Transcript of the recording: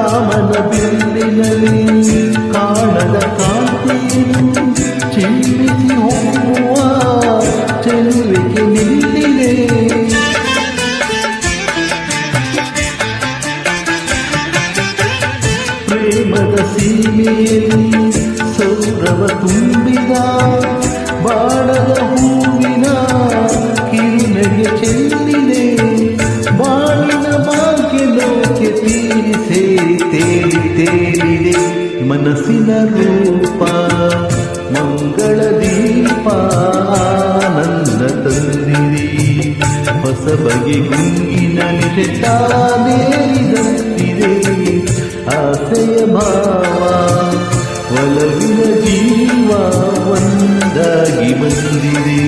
ರಾಮನ ಬಿಲ್ಲಿನಲ್ಲಿ ಕಾಣದ ಕಾಂತಿಯನ್ನು ಚಿಮ್ಮಿಸಿ ಹೋಗುವ ಚೆಲುವಿಗೆ ನಿಲ್ಲಿದೆ. ಪ್ರೇಮದ ಸೀಮೆಯಲ್ಲಿ ಸೌರವ ತುಂಬಿದ ಬಾಣದ ಹೂವಿನ ಕಿರುನಗೆ ಚೆಲ್ಲಿದೆ. ಬಾಳಿನ ಭಾಗ್ಯಲೋಕೆ ತೀರಿ ಸೇರಿ ತೇಲಿ ತೇಲಿದೆ. ಮನಸ್ಸಿನ ರೂಪ ಮಂಗಳ ದೀಪ ಆನಂದ ತಂದಿದೆ. ಹೊಸ ಬಗೆ ಗುಂಗಿನ ನಿಷೇಧ